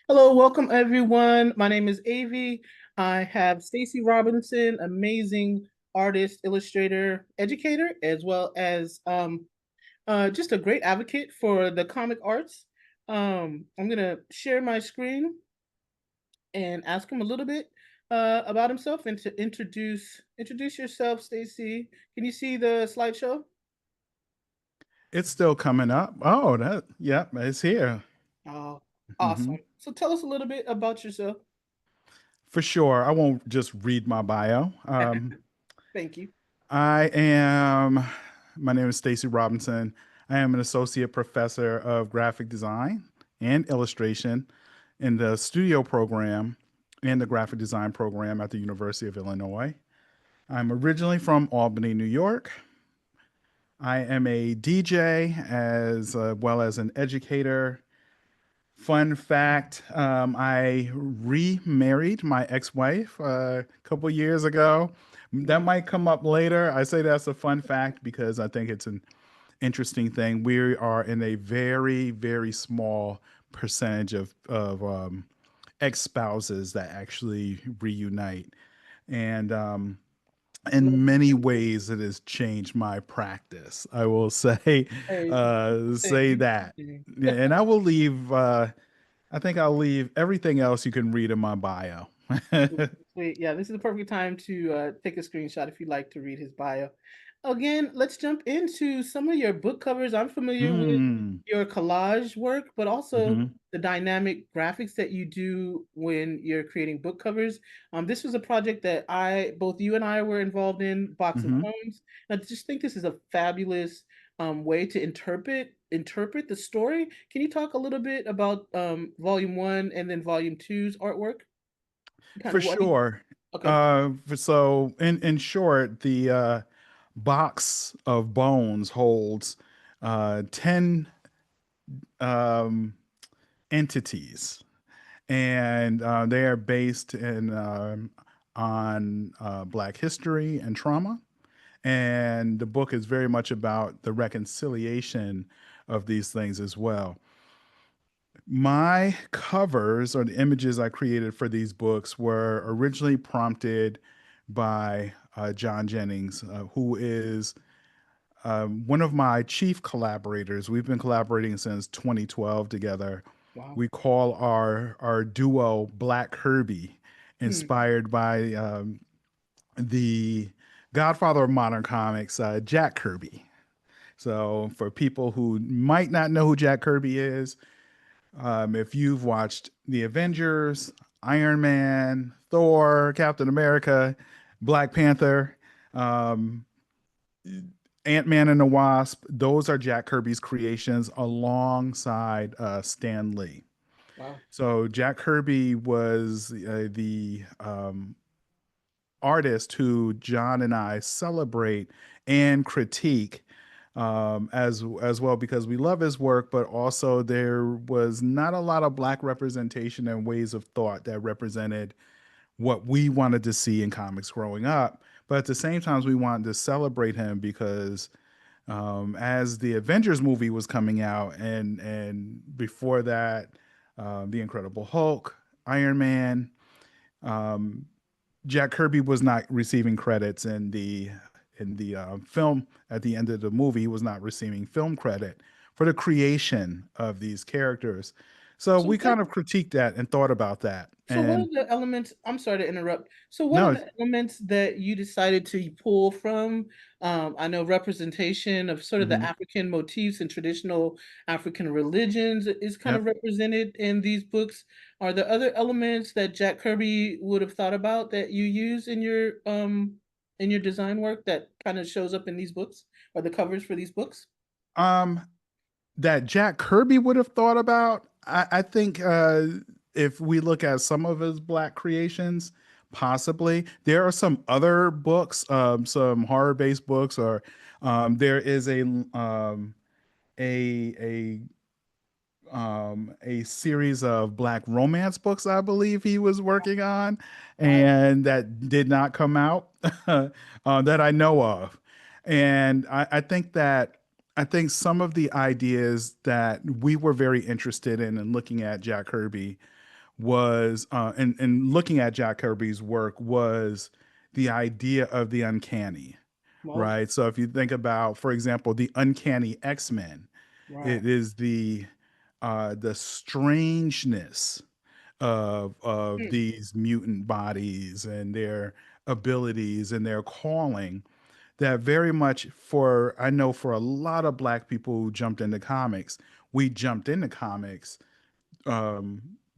Hello, welcome everyone. My name is Avi. I have Stacey Robinson, amazing artist, illustrator, educator, as well as just a great advocate for the comic arts. I'm gonna share my screen and ask him a little bit about himself and to introduce yourself, Stacey. Can you see the slideshow? It's still coming up. Oh, yep, it's here. Oh, hmm awesome. So tell us a little bit about yourself. For sure. I won't just read my bio. Thank you. I am, my name is Stacey Robinson. I am an associate professor of graphic design and illustration in the studio program and the graphic design program at the University of Illinois. I'm originally from Albany, New York. I am a DJ as well as an educator. Fun fact, I remarried my ex-wife a couple years ago. That might come up later. I say that's a fun fact because I think it's an interesting thing. We are in a very, very small percentage of ex-spouses that actually reunite. And in many ways, it has changed my practice. I will say, Hey, thank say you. that. Yeah, and I will leave. I think I'll leave everything else you can read in my bio. Sweet. Yeah, this is the perfect time to take a screenshot if you'd like to read his bio. Again, let's jump into some of your book covers. I'm familiar with Mm. your collage work, but also hmm the dynamic graphics that you do when you're creating book covers. This was a project that both you and I were involved in, Box of hmm Bones. I just think this is a fabulous way to interpret the story. Can you talk a little bit about Volume One and then Volume Two's artwork? Kind For of what he sure. Okay. So in short, the box of bones holds 10 um, entities, and they are based in on Black history and trauma. And the book is very much about the reconciliation of these things as well. My covers or the images I created for these books were originally prompted by John Jennings, who is one of my chief collaborators. We've been collaborating since 2012 together. Wow. We call our duo Black Herbie, Hmm. inspired by the godfather of modern comics, Jack Kirby. So, for people who might not know who Jack Kirby is, if you've watched The Avengers, Iron Man, Thor, Captain America, Black Panther, um, Ant-Man and the Wasp, those are Jack Kirby's creations alongside Stan Lee. Wow. So Jack Kirby was the artist who John and I celebrate and critique as well because we love his work, but also there was not a lot of black representation and ways of thought that represented what we wanted to see in comics growing up. But at the same time, we wanted to celebrate him because as the Avengers movie was coming out, and before that, the Incredible Hulk, Iron Man, um, Jack Kirby was not receiving credits in the film at the end of the movie. He was not receiving film credit for the creation of these characters. So So we what kind of critiqued that and thought about that. so what And are the elements? I'm sorry to interrupt. So what are no, the elements that you decided to pull from? I know representation of sort of the mhm, African motifs and traditional African religions is kind of yep. represented in these books. Are there other elements that Jack Kirby would have thought about that you use in your design work that kind of shows up in these books or the covers for these books? Um, that Jack Kirby would have thought about. I think if we look at some of his black creations, possibly there are some other books, some horror-based books, or there is a a series of black romance books I believe he was working on, Wow. and that did not come out that I know of. And I think some of the ideas that we were very interested in looking at Jack Kirby was, and looking at Jack Kirby's work, was the idea of the uncanny, Well, right? So if you think about, for example, the Uncanny X-Men, right, it is the strangeness of mm, these mutant bodies and their abilities and their calling that very much, for I know for a lot of black people who jumped into comics, we jumped into comics,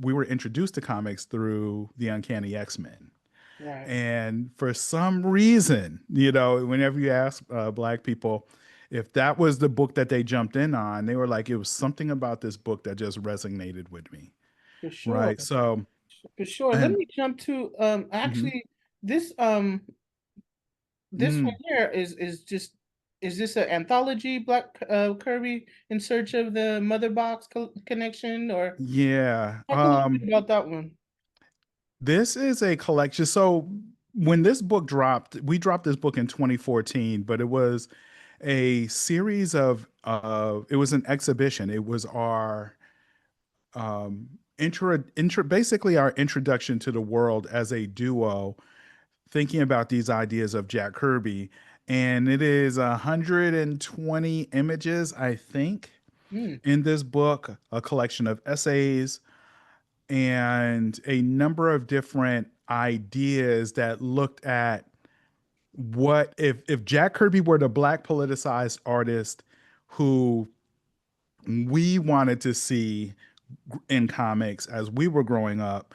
we were introduced to comics through the Uncanny X-Men. right. And for some reason, you know, whenever you ask black people if that was the book that they jumped in on, they were like, it was something about this book that just resonated with me. For sure. Right. So, For sure. Let and me jump to mhm. actually this this one Mm, here is just is this an anthology Black Kirby in search of the mother box connection, or yeah. talk a little bit about that one? This is a collection. So when this book dropped, we dropped this book in 2014, but it was a series of it was an exhibition. It was our basically our introduction to the world as a duo, thinking about these ideas of Jack Kirby. And it is 120 images, I think, Mm, in this book, a collection of essays and a number of different ideas that looked at what if Jack Kirby were the black politicized artist who we wanted to see in comics as we were growing up,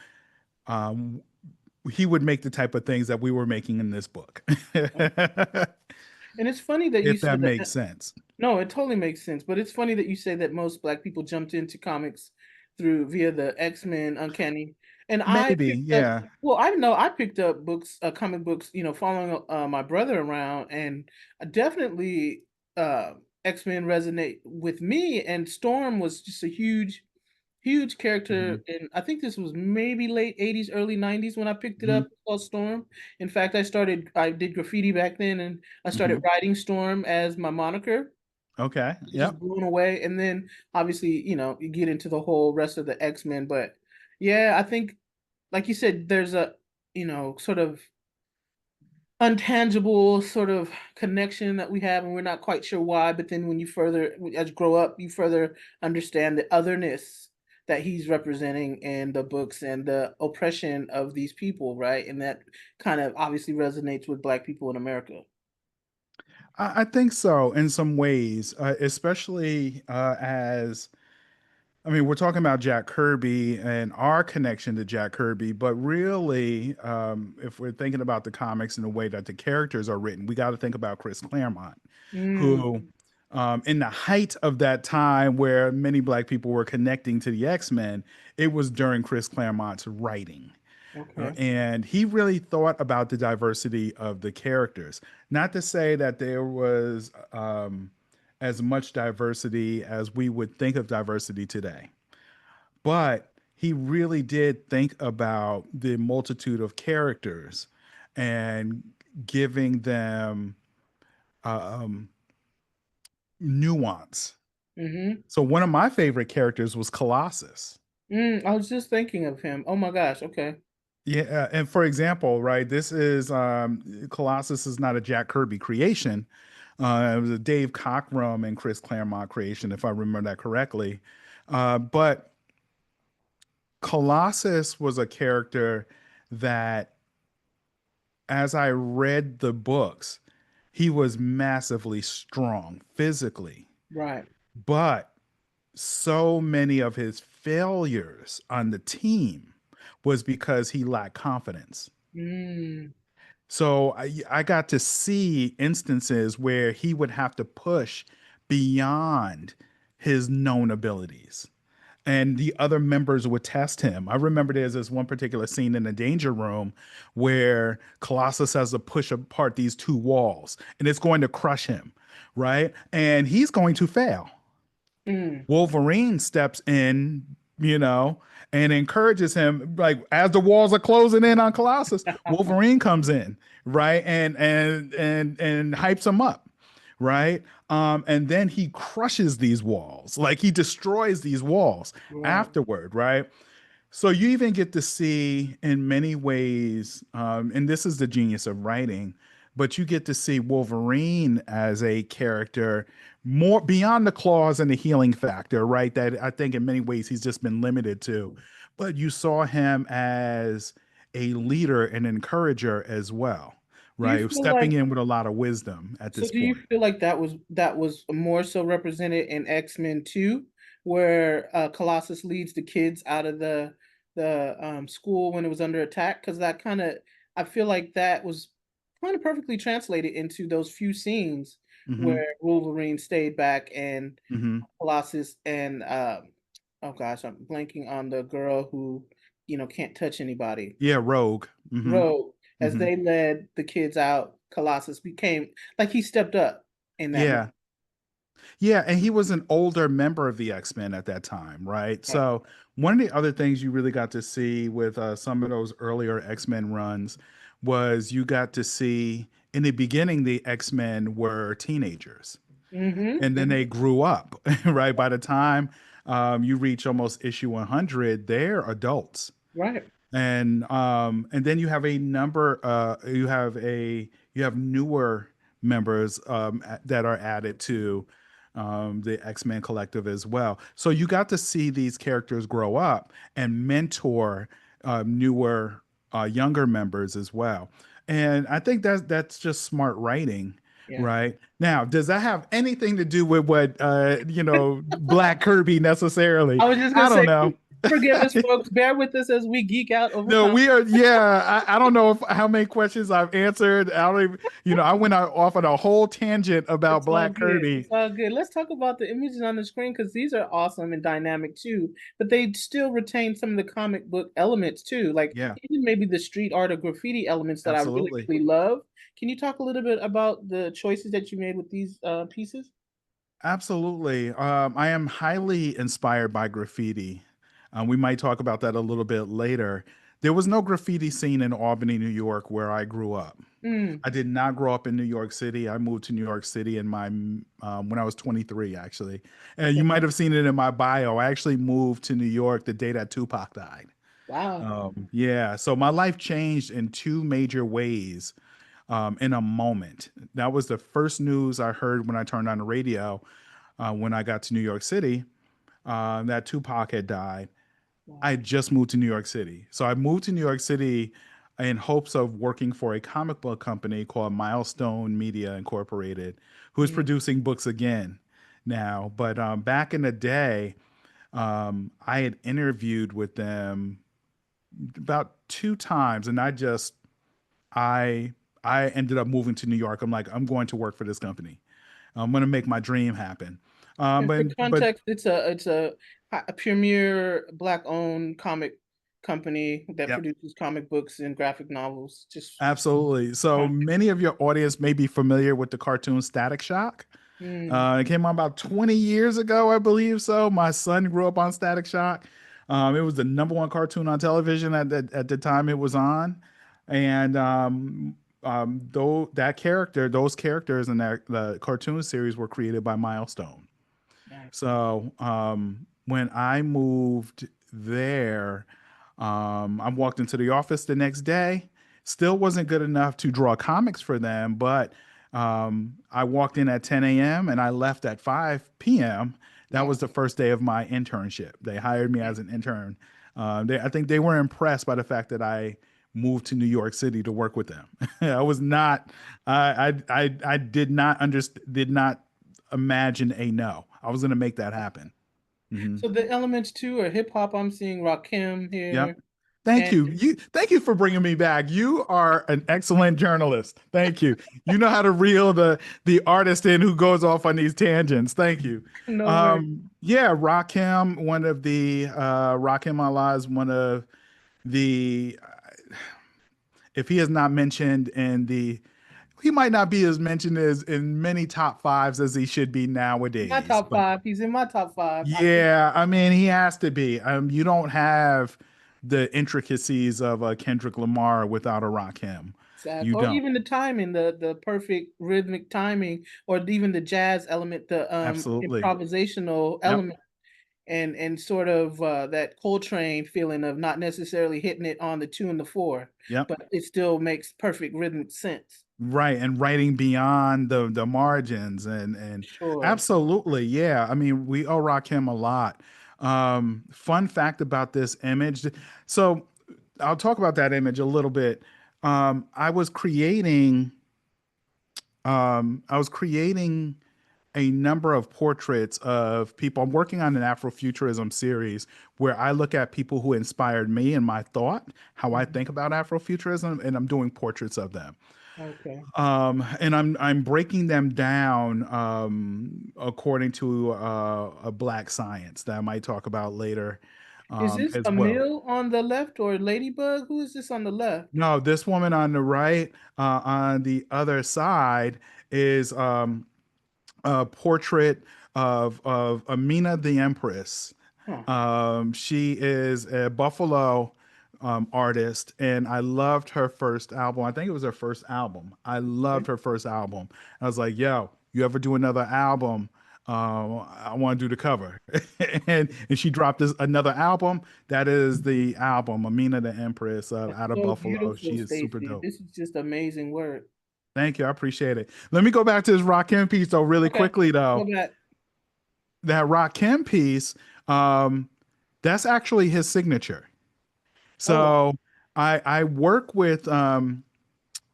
um, he would make the type of things that we were making in this book. and it's funny that you If that said that. makes sense. No, it totally makes sense. But it's funny that you say that most Black people jumped into comics through via the X-Men Uncanny. And I Maybe, picked up, yeah. well, I know I picked up books, comic books, following my brother around, and definitely uh X-Men resonate with me. And Storm was just a huge character, Mhm, and I think this was maybe late 80s, early 90s when I picked it up. mhm, It's called Storm. In fact, I did graffiti back then, and I started mhm. writing Storm as my moniker, Okay. just Yep. blown away. And then obviously, you get into the whole rest of the X-Men. But yeah, I think, like you said, there's a, sort of untangible sort of connection that we have, and we're not quite sure why. But then when you further, as you grow up, you further understand the otherness that he's representing in the books and the oppression of these people, right? And that kind of obviously resonates with Black people in America. I think so in some ways, especially as I mean, we're talking about Jack Kirby and our connection to Jack Kirby, but really, if we're thinking about the comics and the way that the characters are written, we got to think about Chris Claremont, Mm, who, in the height of that time where many Black people were connecting to the X-Men, it was during Chris Claremont's writing. okay. And he really thought about the diversity of the characters. Not to say that there was as much diversity as we would think of diversity today, but he really did think about the multitude of characters and giving them um, nuance. Mm-hmm. So one of my favorite characters was Colossus. I was just thinking of him. Oh my gosh. Okay. Yeah, and for example, right, this is Colossus is not a Jack Kirby creation. It was a Dave Cockrum and Chris Claremont creation, if I remember that correctly. But Colossus was a character that, as I read the books, he was massively strong physically, Right. but so many of his failures on the team was because he lacked confidence. Mm, So I got to see instances where he would have to push beyond his known abilities. And the other members would test him. I remember there's this one particular scene in the danger room where Colossus has to push apart these two walls and it's going to crush him, right? And he's going to fail. mm. Wolverine steps in, you know, and encourages him. Like as the walls are closing in on Colossus, Wolverine comes in, right, and hypes him up, right. And then he crushes these walls, like he destroys these walls Right. afterward, right. So you even get to see in many ways, and this is the genius of writing, but you get to see Wolverine as a character more beyond the claws and the healing factor, right? That I think in many ways he's just been limited to. But you saw him as a leader and encourager as well, Do you right? feel Stepping like in with a lot of wisdom at so this do you point. feel like that was more so represented in X-Men 2, where Colossus leads the kids out of the school when it was under attack? Because that kind of I feel like that was kind of perfectly translated into those few scenes Hmm. where Wolverine stayed back and Hmm. Colossus and oh gosh, I'm blanking on the girl who, can't touch anybody. Yeah, Rogue. Hmm. Rogue, as Hmm. they led the kids out, Colossus became like he stepped up in that moment. Yeah. Yeah, and he was an older member of the X-Men at that time, right? Right. So one of the other things you really got to see with some of those earlier X-Men runs was you got to see in the beginning the X-Men were teenagers, and then Hmm. they grew up, right? By the time you reach almost issue 100, they're adults, Right. and then you have a number you have newer members that are added to the X-Men collective as well, so you got to see these characters grow up and mentor newer younger members as well, and I think that's just smart writing. Yeah. Right now, does that have anything to do with what Black Kirby necessarily? I was just gonna I don't say, know. forgive us, folks. Bear with us as we geek out over No, comics. we are. Yeah, I don't know if how many questions I've answered. I don't even, I went off on a whole tangent about It's all Black good. It's Kirby. all good. Let's talk about the images on the screen because these are awesome and dynamic too. But they still retain some of the comic book elements too, like Yeah, even maybe the street art or graffiti elements that I really, absolutely. really love. Can you talk a little bit about the choices that you made with these pieces? Absolutely. I am highly inspired by graffiti. We might talk about that a little bit later. There was no graffiti scene in Albany, New York, where I grew up. Mm, I did not grow up in New York City. I moved to New York City in my when I was 23, actually. And you okay. might have seen it in my bio. I actually moved to New York the day that Tupac died. Wow. Yeah, so my life changed in two major ways in a moment. That was the first news I heard when I turned on the radio when I got to New York City, that Tupac had died. I Wow. had just moved to New York City. So I moved to New York City in hopes of working for a comic book company called Milestone Media Incorporated, who is Mm, producing books again now. But back in the day, I had interviewed with them about two times, and I I ended up moving to New York. I'm like, I'm going to work for this company. I'm going to make my dream happen. and for But context, it's a premier black owned comic company that yeah, produces comic books and graphic novels. Just absolutely. So context. many of your audience may be familiar with the cartoon Static Shock. Mm, It came out about 20 years ago, I believe so. My son grew up on Static Shock. It was the number one cartoon on television at the time it was on. And though those characters in that the cartoon series were created by Milestone. nice. So when I moved there, I walked into the office the next day. Still wasn't good enough to draw comics for them, but I walked in at 10 a.m. and I left at 5 p.m. That was Wow. the first day of my internship. They hired me Nice. as an intern. I think they were impressed by the fact that I moved to New York City to work with them. I was not. I did not imagine a no. I was going to make that happen. Hmm. So the elements too are hip hop. I'm seeing Rakim Yep. here, Thank and you. Thank you for bringing me back. You are an excellent journalist. Thank you. You know how to reel the artist in who goes off on these tangents. Thank you. no way. Yeah, Rakim, Rakim Allah is one of the if he is not mentioned in the he might not be as mentioned as in many top fives as he should be My nowadays. top But five. He's in my top five. I think yeah, I mean, he has to be. You don't have the intricacies of a Kendrick Lamar without a Rakim. You exactly. Or don't. even the timing, the perfect rhythmic timing, or even the jazz element, the Absolutely. improvisational Yep. element. and sort of that Coltrane feeling of not necessarily hitting it on the two and the four, Yep. but it still makes perfect rhythmic sense. Right, and writing beyond the margins and Sure. absolutely, yeah. I mean, we owe Rakim a lot. Fun fact about this image. So I'll talk about that image a little bit. I was creating I was creating a number of portraits of people. I'm working on an Afrofuturism series where I look at people who inspired me and my thought, how I Mhm. think about Afrofuturism, and I'm doing portraits of them. Okay. And I'm breaking them down according to a black science that I might talk about later Is this as a well. mill on the left or Ladybug? Who is this on the left? No, this woman on the right, on the other side, is a portrait of Amina the Empress. Huh. She is a Buffalo artist, and I loved her first album. I think it was her first album. I loved Okay. her first album. I was like, "Yo, you ever do another album? I want to do the cover." and she dropped this another album. That is the album Amina the Empress That's out of so Buffalo. beautiful, She is super Stacy. dope. This is just amazing work. Thank you. I appreciate it. Let me go back to this Rakim piece though, really Okay. quickly Go though. back. That Rakim piece, um, that's actually his signature. Oh wow. So I work with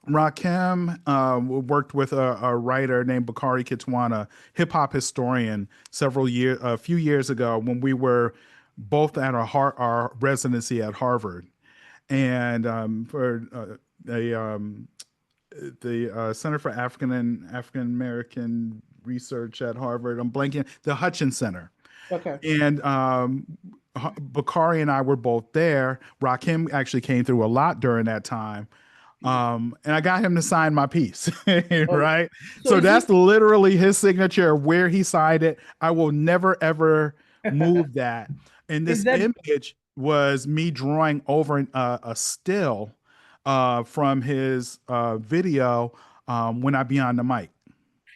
Rakim, worked with a writer named Bakari Kitwana, hip hop historian, a few years ago when we were both at our residency at Harvard, and for the Center for African American Research at Harvard. I'm blanking the Hutchins Center, Okay. and Bakari and I were both there. Rakim actually came through a lot during that time. And I got him to sign my piece, Oh, right? so So is this that's literally his signature where he signed it. I will never ever move that. And is this that image was me drawing over a still from his video when I be on the mic.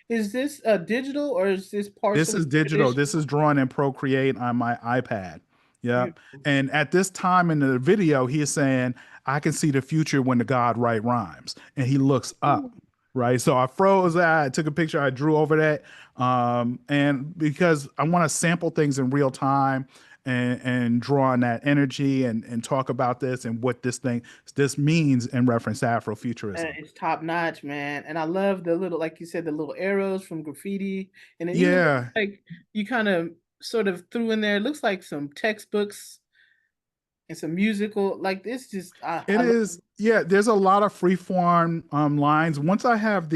is this digital or is this This partially is digital. This traditional? is drawn in Procreate on my iPad. Yep. Beautiful. And at this time in the video, he is saying, I can see the future when the God write rhymes. And he looks Ooh. up. Right. So I froze that. I took a picture. I drew over that. And because I want to sample things in real time and draw on that energy and talk about this and what this means in reference to Afrofuturism. It's top notch, man. And I love the little, like you said, the little arrows from graffiti. And it even looks Yeah. like you kind of sort of threw in there, it looks like some textbooks and some musical. Like this just I It love is, yeah, there's a lot of free form lines. Once I have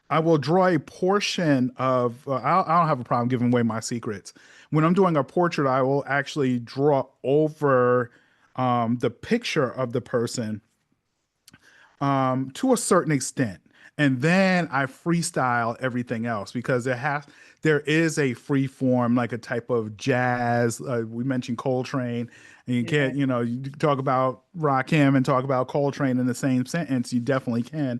I will draw a portion of, I don't have a problem giving away my secrets. When I'm doing a portrait, I will actually draw over the picture of the person to a certain extent. And then I freestyle everything else because there is a free form, like a type of jazz. We mentioned Coltrane, and you yeah. can't, you talk about Rakim and talk about Coltrane in the same sentence. You definitely can.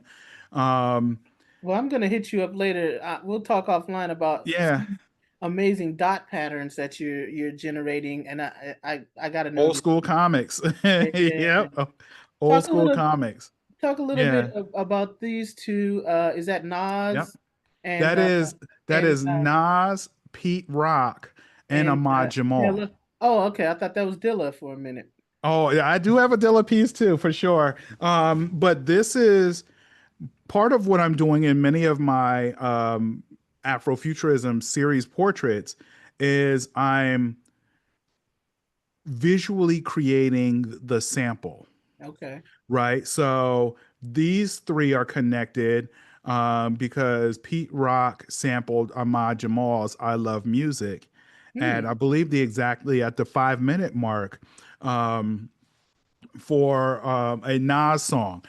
Um, Well, I'm gonna hit you up later. We'll talk offline about yeah, some amazing dot patterns that you're generating, and I gotta know old you. school comics. Yeah. Yep, old Talk a school little comics. talk a little bit Yeah, about these two. Is that yep. Nas and That is that and is Nas, Pete Rock, and and Ahmad Jamal. Dilla? Oh, okay. I thought that was Dilla for a minute. Oh, yeah, I do have a Dilla piece too, for sure. But this is part of what I'm doing in many of my Afrofuturism series portraits is I'm visually creating the sample, Okay. right? So these three are connected because Pete Rock sampled Ahmad Jamal's "I Love Music," and Hmm. I believe the exactly at the 5 minute mark. Um, for a Nas song.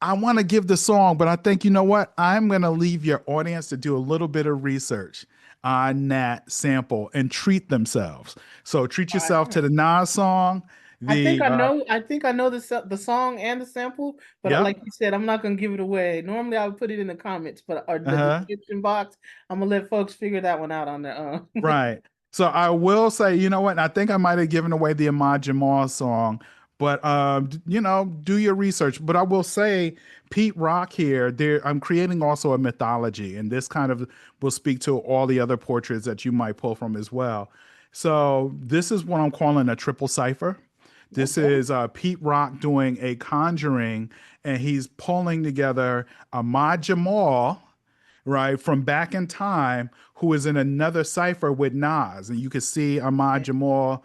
I want to give the song, but I think you know what? I'm going to leave your audience to do a little bit of research on that sample and treat themselves. So treat All yourself to right. the Nas song. The I think I know the song and the sample, but Yep. like you said, I'm not gonna give it away. Normally, I would put it in the comments, but or the Uh-huh. description box. I'm gonna let folks figure that one out on their own. Right. So I will say, you know what? I think I might have given away the Ahmad Jamal song, but do your research. But I will say, Pete Rock here, there I'm creating also a mythology, and this kind of will speak to all the other portraits that you might pull from as well. So this is what I'm calling a triple cipher. This Okay. is Pete Rock doing a conjuring, and he's pulling together Ahmad Jamal, right, from back in time, who is in another cipher with Nas. And you can see Ahmad Jamal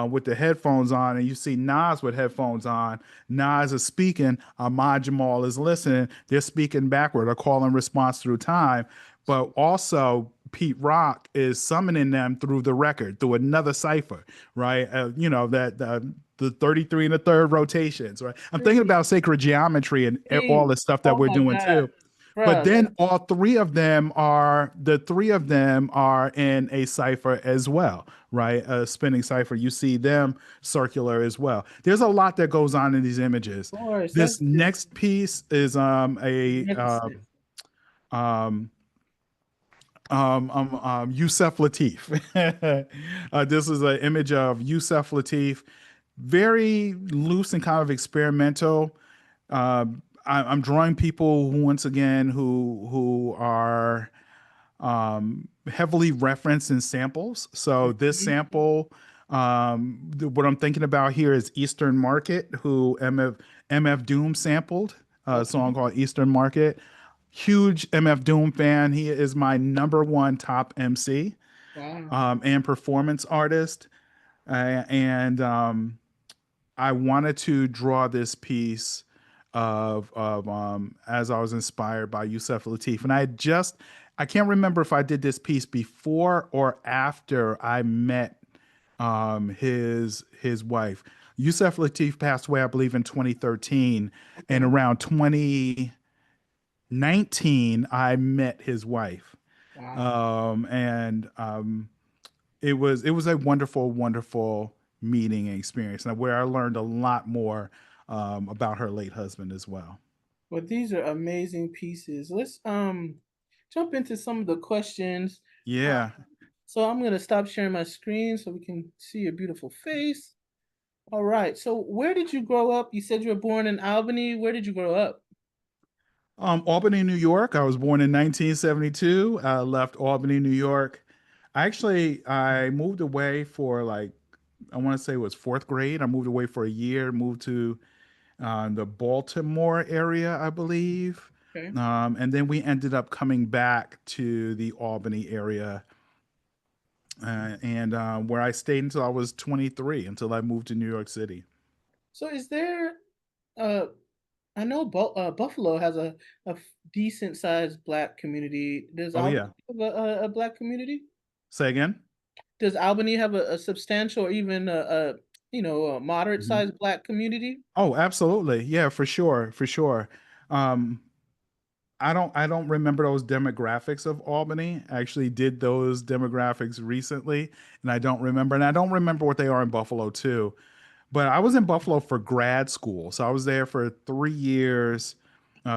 with the headphones on, and you see Nas with headphones on. Nas is speaking, Ahmad Jamal is listening. They're speaking backward, a call and response through time. But also, Pete Rock is summoning them through the record, through another cipher, right? The 33 and the third rotations, right? I'm thinking See, about sacred geometry and all see. the stuff that Oh we're my doing God, too. But bro. then all three of them are the three of them are in a cipher as well, right? A spinning cipher. You see them circular as well. There's a lot that goes on in these images. Of course, This that's just next piece is magnificent. um Yusef Lateef. This is an image of Yusef Lateef, very loose and kind of experimental. I'm drawing people who, once again, who are heavily referenced in samples. So this Mhm. sample, what I'm thinking about here is Eastern Market, who MF Doom sampled a song Okay. called Eastern Market. Huge MF Doom fan. He is my number one top MC Wow. and performance artist. And I wanted to draw this piece of as I was inspired by Yusef Lateef, and I can't remember if I did this piece before or after I met his wife. Yusef Lateef passed away, I believe, in 2013, and Okay. around 2019, I met his wife. Wow. And it was a wonderful, wonderful meeting and experience, and where I learned a lot more about her late husband as well. Well, these are amazing pieces. Let's jump into some of the questions. Uh, Yeah. so I'm gonna stop sharing my screen so we can see your beautiful face. All right. So where did you grow up? You said you were born in Albany. Where did you grow up? Albany, New York. I was born in 1972. I left Albany, New York. I moved away for like, I want to say it was fourth grade. I moved away for a year, moved to the Baltimore area, I believe. Okay. And then we ended up coming back to the Albany area, and where I stayed until I was 23, until I moved to New York City. So is there uh I know Buffalo has a decent sized black community. Does Oh, Albany yeah. have a black community? Say again? Does Albany have a substantial or even a moderate Mhm. sized black community? Oh, absolutely. Yeah, for sure. For sure. Um, I don't remember those demographics of Albany. I actually did those demographics recently, and I don't remember what they are in Buffalo too. But I was in Buffalo for grad school. So I was there for 3 years,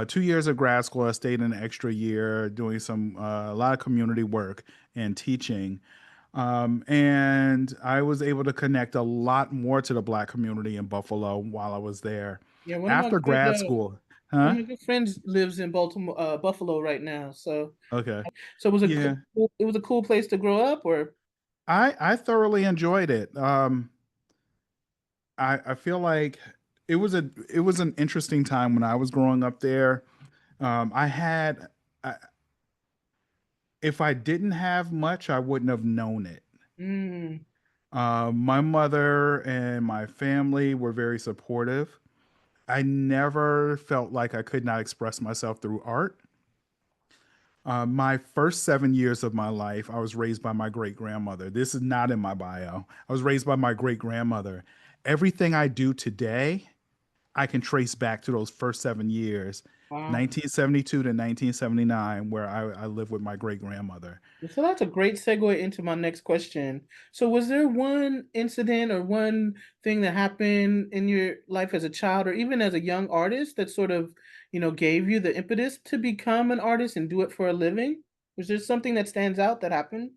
2 years of grad school. I stayed an extra year doing a lot of community work and teaching. And I was able to connect a lot more to the Black community in Buffalo while I was there. Yeah, After grad school, one huh? of my good friends lives in Baltimore, Buffalo right now. Okay. So Yeah. it was a cool place to grow up, or I thoroughly enjoyed it. I feel like it was an interesting time when I was growing up there. I had I, if I didn't have much, I wouldn't have known it. mm, My mother and my family were very supportive. I never felt like I could not express myself through art. My first 7 years of my life, I was raised by my great grandmother. This is not in my bio. I was raised by my great grandmother. Everything I do today I can trace back to those first 7 years, Wow. 1972 to 1979, where I lived with my great grandmother. So that's a great segue into my next question. So was there one incident or one thing that happened in your life as a child or even as a young artist that sort of, gave you the impetus to become an artist and do it for a living? Was there something that stands out that happened?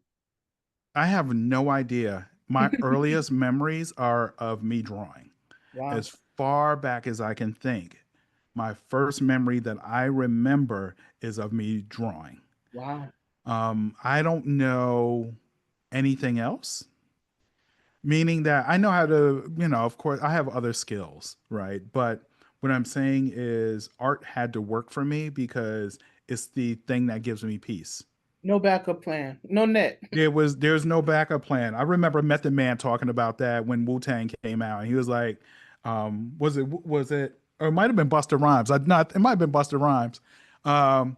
I have no idea. My earliest memories are of me drawing. Wow. As far back as I can think, my first memory that I remember is of me drawing. Wow. I don't know anything else, meaning that I know how to, of course, I have other skills, right? But what I'm saying is art had to work for me because it's the thing that gives me peace. No backup plan. No net. There's no backup plan. I remember Method Man talking about that when Wu Tang came out, and he was like, was it or it might have been Busta Rhymes. I not it might have been Busta Rhymes, um,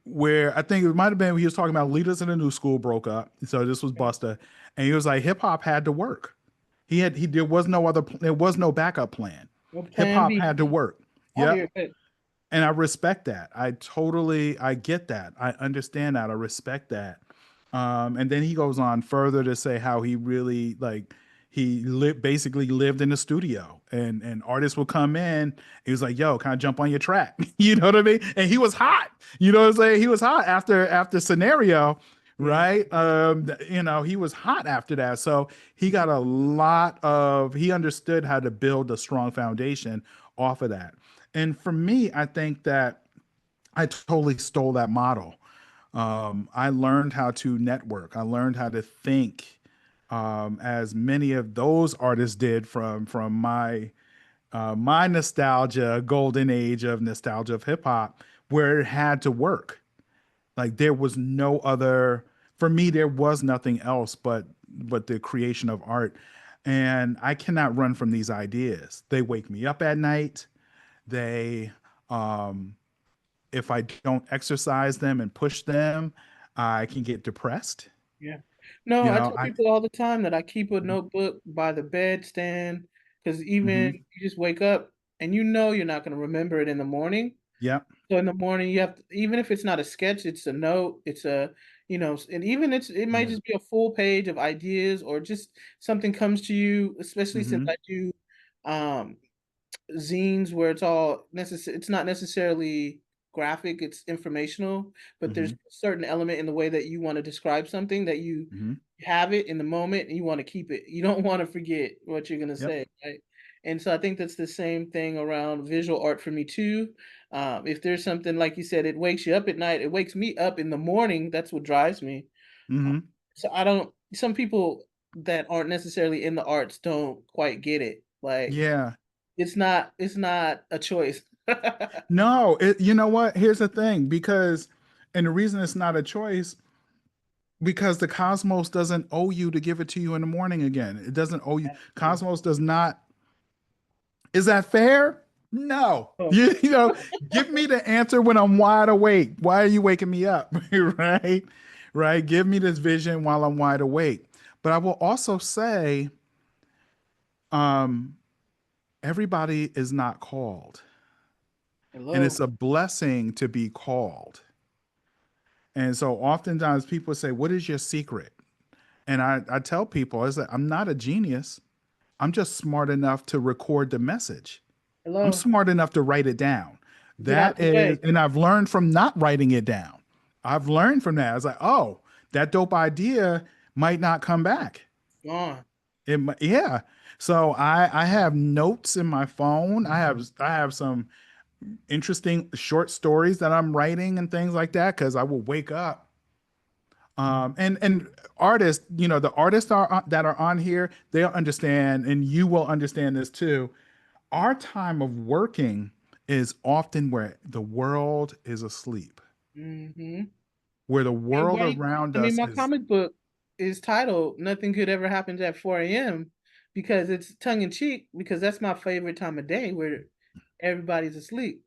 where I think it might have been he was talking about Leaders in the New School broke up. So this was Busta, and he was like, hip hop had to work. He there was no other there was no backup plan. No Hip plan hop B. had to work. I Yep. hear it. And I respect that. I get that. I understand that. I respect that. And then he goes on further to say how he really like basically lived in the studio, and artists would come in. He was like, "Yo, can I jump on your track?" You know what I mean? And he was hot. You know what I'm saying? He was hot after scenario, Yeah. right? He was hot after that. So he got he understood how to build a strong foundation off of that. And for me, I think that I totally stole that model. I learned how to network. I learned how to think, as many of those artists did from my nostalgia, golden age of nostalgia of hip hop, where it had to work. Like there was no other. For me, there was nothing else but the creation of art, and I cannot run from these ideas. They wake me up at night. They um, if I don't exercise them and push them, I can get depressed. Yeah. No, You I know, tell I people all the time that I keep a notebook by the bedstand because even hmm you just wake up and you know you're not going to remember it in the morning. yep. So in the morning you have to, even if it's not a sketch, it's a note, it's a, and even it might Yeah. just be a full page of ideas or just something comes to you, especially since hmm I do um zines where it's not necessarily graphic, it's informational, but there's hmm a certain element in the way that you want to describe something that you hmm have it in the moment and you want to keep it. You don't want to forget what you're gonna Yep. say, right? And so I think that's the same thing around visual art for me too. If there's something like you said, it wakes you up at night, it wakes me up in the morning. That's what drives me. hmm So I don't. Some people that aren't necessarily in the arts don't quite get it. Like Yeah. it's not a choice. No, you know what? Here's the thing, and the reason it's not a choice, because the cosmos doesn't owe you to give it to you in the morning again. It doesn't owe you. That's true. Cosmos does not. Is that fair? No. Oh, Give me the answer when I'm wide awake. Why are you waking me up? Right? Right? Give me this vision while I'm wide awake. But I will also say, um, everybody is not called. And hello. it's a blessing to be called. And so oftentimes people say, what is your secret? And I tell people, I say, I'm not a genius. I'm just smart enough to record the message. I'm Hello. smart enough to write it down. Get out That the is, way. and I've learned from not writing it down. I've learned from that. I was like, oh, that dope idea might not come back. Gone. Yeah. So I have notes in my phone. I have some interesting short stories that I'm writing and things like that because I will wake up. And artists, the artists that are on here, they'll understand, and you will understand this too. Our time of working is often where the world is asleep, Mm-hmm. where the And world why? around I mean, us my is. comic book is titled "Nothing Good Ever Happens at 4 a.m." because it's tongue in cheek. Because that's my favorite time of day where everybody's asleep.